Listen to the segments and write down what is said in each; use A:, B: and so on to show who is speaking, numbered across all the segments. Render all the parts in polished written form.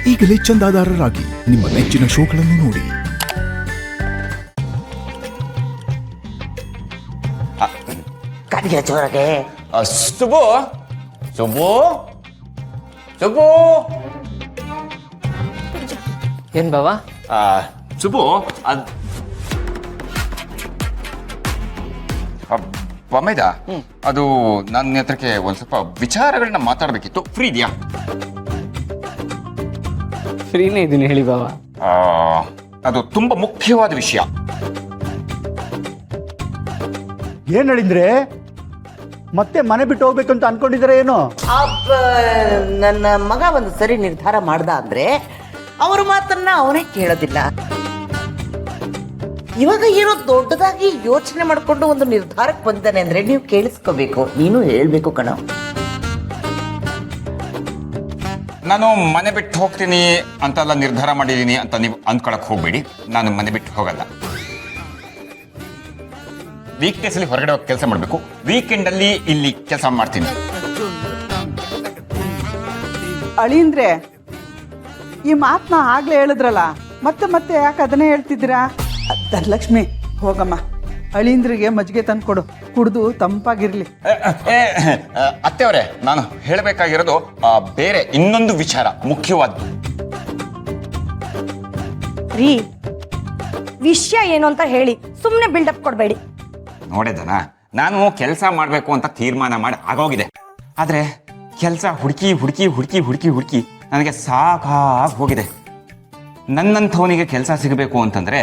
A: ಈಗಲೇ ಚಂದಾದಾರರಾಗಿ ನಿಮ್ಮ ನೆಚ್ಚಿನ ಶೋಗಳನ್ನು ನೋಡಿ.
B: ಕಡಿಗೆ ಜೋರಗೆ
C: ಸುಬ್ಬು ಸುಬ್ಬು ಸುಬ್ಬು
D: ಏನ್ ಬಾವ?
C: ಸುಬ್ಬು ಬೊಮ್ಮೆದ ಅದು ನನ್ನ ಹತ್ರಕ್ಕೆ ಒಂದ್ ಸ್ವಲ್ಪ ವಿಚಾರಗಳನ್ನ ಮಾತಾಡ್ಬೇಕಿತ್ತು. ಫ್ರೀ ಇದೆಯಾ?
D: ಫ್ರೀನೇ ಇದೀನಿ, ಹೇಳಿ ಬಾವ.
C: ಅದು ತುಂಬಾ ಮುಖ್ಯವಾದ ವಿಷಯ.
E: ಏನ್ ಹೇಳಿದ್ರೆ ಮತ್ತೆ ಮನೆ ಬಿಟ್ಟು ಹೋಗ್ಬೇಕು ಅಂತ ಅನ್ಕೊಂಡಿದ್ರೆ ಏನು?
B: ನನ್ನ ಮಗ ಒಂದು ಸರಿ ನಿರ್ಧಾರ ಮಾಡ್ದ ಅಂದ್ರೆ ಅವ್ರ ಮಾತನ್ನ ಅವನೇ ಕೇಳೋದಿಲ್ಲ. ಇವಾಗ ಏನೋ ದೊಡ್ಡದಾಗಿ ಯೋಚನೆ ಮಾಡ್ಕೊಂಡು ಒಂದು ನಿರ್ಧಾರಕ್ಕೆ ಬಂದಾನೆ ಅಂದ್ರೆ ನೀವು ಕೇಳಿಸ್ಕೋಬೇಕು, ನೀನು ಹೇಳ್ಬೇಕು ಕಣ.
C: ನಾನು ಮನೆ ಬಿಟ್ಟು ಹೋಗ್ತೀನಿ ಅಂತೆಲ್ಲ ನಿರ್ಧಾರ ಮಾಡಿದೀನಿ ಅಂತ ನೀವು ಅಂದ್ಕೊಳಕ್ ಹೋಗ್ಬೇಡಿ. ನಾನು ಮನೆ ಬಿಟ್ಟು ಹೋಗಲ್ಲ. ವೀಕ್ಡೇಸ್ ಅಲ್ಲಿ ಹೊರಗಡೆ ಹೋಗಿ ಕೆಲಸ ಮಾಡಬೇಕು, ವೀಕೆಂಡ್ ಅಲ್ಲಿ ಇಲ್ಲಿ ಕೆಲಸ ಮಾಡ್ತೀನಿ.
F: ಅಳಿಂದ್ರೆ ಈ ಮಾತನ್ನ ಆಗ್ಲೇ ಹೇಳಿದ್ರಲ್ಲ, ಮತ್ತೆ ಮತ್ತೆ ಯಾಕೆ ಅದನ್ನೇ ಹೇಳ್ತಿದ್ದೀರಾ? ಧನಲಕ್ಷ್ಮಿ, ಹೋಗಮ್ಮ, ಅಳಿಂದ್ರಿಗೆ ಮಜ್ಜಿಗೆ ತಂದ್ಕೊಡು, ಕುಡ್ದು ತಂಪಾಗಿರ್ಲಿ.
C: ಅತ್ತೆಯವರೇ, ನಾನು ಹೇಳಬೇಕಾಗಿರೋದು ಬೇರೆ ಇನ್ನೊಂದು ವಿಚಾರ, ಮುಖ್ಯವಾದ್ದು.
G: ರೀ, ವಿಷಯ ಏನು ಅಂತ ಹೇಳಿ, ಸುಮ್ಮನೆ ಬಿಲ್ಡಪ್ ಕೊಡಬೇಡಿ.
C: ನೋಡಿದನ, ನಾನು ಕೆಲಸ ಮಾಡಬೇಕು ಅಂತ ತೀರ್ಮಾನ ಮಾಡಿ ಆಗೋಗಿದೆ. ಆದ್ರೆ ಕೆಲಸ ಹುಡುಕಿ ಹುಡುಕಿ ಹುಡುಕಿ ಹುಡುಕಿ ಹುಡುಕಿ ನನಗೆ ಸಾಕಾಗಿ ಹೋಗಿದೆ. ನನ್ನಂಥವನಿಗೆ ಕೆಲಸ ಸಿಗಬೇಕು ಅಂತಂದ್ರೆ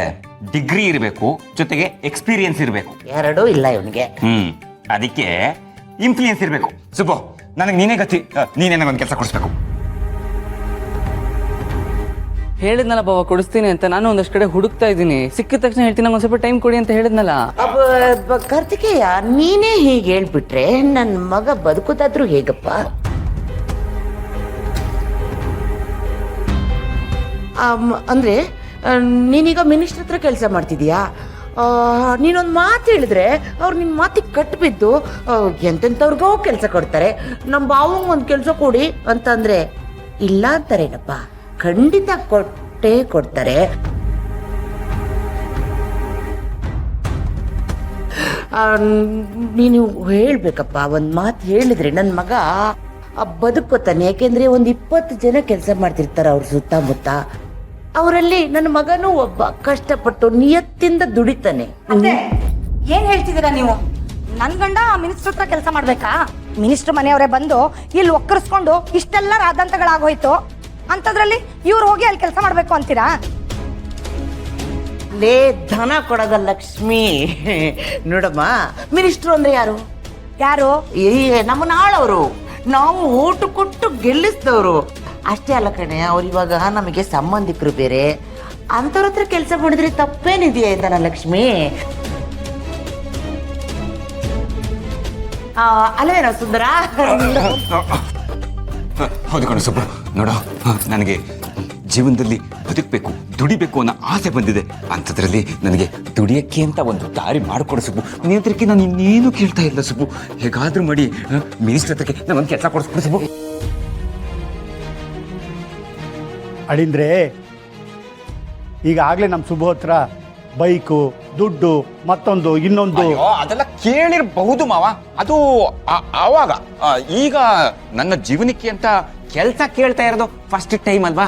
C: ಡಿಗ್ರಿ ಇರಬೇಕು, ಜೊತೆಗೆ ಎಕ್ಸ್ಪೀರಿಯನ್ಸ್ ಇರಬೇಕು.
B: ಎರಡೂ ಇಲ್ಲ ಇವನಿಗೆ.
C: ಅದಕ್ಕೆ ಇನ್ಫ್ಲೂಯೆನ್ಸ್ ಇರಬೇಕು. ಸುಬ್ಬು, ನನಗೆ ನೀನೇ ಗತಿ, ನೀನೇ ನನಗೊಂದು ಕೆಲಸ ಕೊಡಿಸ್ಬೇಕು.
D: ಹೇಳಿದ್ನಲ್ಲ ಬಾವ, ಕೊಡಿಸ್ತೀನಿ ಅಂತ. ನಾನು ಒಂದಷ್ಟು ಕಡೆ ಹುಡುಕ್ತಾ ಇದ್ದೀನಿ, ಸಿಕ್ಕಿದ ತಕ್ಷಣ ಹೇಳ್ತೀನಿ, ನಂಗೆ ಒಂದ್ ಸ್ವಲ್ಪ ಟೈಮ್ ಕೊಡಿ ಅಂತ ಹೇಳಿದ್ನಲ್ಲ.
B: ಕಾರ್ತಿಕೇಯ, ನೀನೇ ಹೀಗೆ ಹೇಳ್ಬಿಟ್ರೆ ನನ್ನ ಮಗ ಬದುಕೋದಾದ್ರೂ ಹೇಗಪ್ಪ? ಅಂದ್ರೆ ನೀನೀಗ ಮಿನಿಸ್ಟರ್ ಹತ್ರ ಕೆಲಸ ಮಾಡ್ತಿದೀಯಾ? ನೀನೊಂದು ಮಾತು ಹೇಳಿದ್ರೆ ಅವ್ರು ನಿನ್ನ ಮಾತಿಗೆ ಕಟ್ಬಿದ್ದು ಎಂತೆಂಥವ್ರಿಗೋ ಕೆಲಸ ಕೊಡ್ತಾರೆ. ನಮ್ಮ ಬಾವಂಗೆ ಒಂದು ಕೆಲಸ ಕೊಡಿ ಅಂತಂದ್ರೆ ಇಲ್ಲ ಅಂತಾರೇನಪ್ಪ? ಖಂಡಿತ ಕೊಟ್ಟೇ ಕೊಡ್ತಾರೆ. ನೀನು ಹೇಳ್ಬೇಕಪ್ಪ, ಒಂದು ಮಾತು ಹೇಳಿದ್ರೆ ನನ್ನ ಮಗ ಬದುಕೋತಾನೆ. ಯಾಕೆಂದ್ರೆ ಒಂದು 20 ಜನ ಕೆಲಸ ಮಾಡ್ತಿರ್ತಾರೆ ಅವ್ರ ಸುತ್ತಮುತ್ತ. ಅವರಲ್ಲಿ ನನ್ನ ಮಗನೂ ಒಬ್ಬ ಕಷ್ಟಪಟ್ಟು ನಿಯತ್ತಿಂದ ದುಡಿತಾನೆ.
G: ಏನ್ ಹೇಳ್ತಿದ್ದೀರಾ ನೀವು? ನನ್ ಗಂಡ ಮಿನಿಸ್ಟರ್ ಹತ್ರ ಕೆಲಸ ಮಾಡ್ಬೇಕಾ? ಮಿನಿಸ್ಟರ್ ಮನೆಯವರೇ ಬಂದು ಇಲ್ಲಿ ಒಕ್ಕರಿಸ್ಕೊಂಡು ಇಷ್ಟೆಲ್ಲ ರಾದಂತಗಳಾಗೋಯ್ತು ಅಂತದ್ರಲ್ಲಿ ಇವ್ರು ಹೋಗಿ ಅಲ್ಲಿ ಕೆಲಸ ಮಾಡ್ಬೇಕು ಅಂತೀರಾ?
B: ಲೇ ಧನ ಕೊಡದ ಲಕ್ಷ್ಮಿ, ನೋಡಮ್ಮ, ಮಿನಿಸ್ಟ್ರು ಅಂದ್ರೆ ಯಾರು?
G: ಯಾರು?
B: ನಮ್ಮನ್ನ ಆಳವರು, ನಾವು ಓಟು ಕೊಟ್ಟು ಗೆಲ್ಲಿಸಿದವರು. ಅಷ್ಟೇ ಅಲ್ಲ ಕಣೆ, ಅವ್ರು ಇವಾಗ ನಮಗೆ ಸಂಬಂಧಿಕರು ಬೇರೆ. ಅಂಥವ್ರ ಹತ್ರ ಕೆಲಸ ಮಾಡಿದ್ರೆ ತಪ್ಪೇನಿದೆಯಾ ಧನ ಲಕ್ಷ್ಮಿ? ಅಲ್ವೇನೋ ಸುಂದರ?
C: ಹೌದು ಕಣ ಸುಬ್ಬು, ನೋಡೋ, ನನಗೆ ಜೀವನದಲ್ಲಿ ಬದುಕಬೇಕು, ದುಡಿಬೇಕು ಅನ್ನೋ ಆಸೆ ಬಂದಿದೆ. ಅಂಥದ್ರಲ್ಲಿ ನನಗೆ ದುಡಿಯಕ್ಕೆ ಅಂತ ಒಂದು ದಾರಿ ಮಾಡಿಕೊಡು ಸುಬ್ಬು. ನೀ ಹತ್ರಕ್ಕೆ ನಾನು ಇನ್ನೇನು ಕೇಳ್ತಾ ಇಲ್ಲ ಸುಬ್ಬು. ಹೇಗಾದ್ರೂ ಮಾಡಿ ಮಿನಿಸ್ಟರ್ ಹತ್ರಕ್ಕೆ ನಾನು ಒಂದು ಕೆಲಸ ಕೊಡಿಸ್ಬಿಡು ಸುಬ್ಬು.
E: ಅಳಿಂದ್ರೆ, ಈಗಾಗಲೇ ನಮ್ಮ ಸುಬ್ಬು ಹತ್ರ ಬೈಕು, ದುಡ್ಡು, ಮತ್ತೊಂದು ಇನ್ನೊಂದು
C: ಅದೆಲ್ಲ ಕೇಳಿರಬಹುದು ಮಾವ. ಅದು ಆವಾಗ. ಈಗ ನನ್ನ ಜೀವನಕ್ಕೆ ಅಂತ ಕೆಲಸ ಕೇಳ್ತಾ ಇರೋದು ಫಸ್ಟ್ ಟೈಮ್ ಅಲ್ವಾ?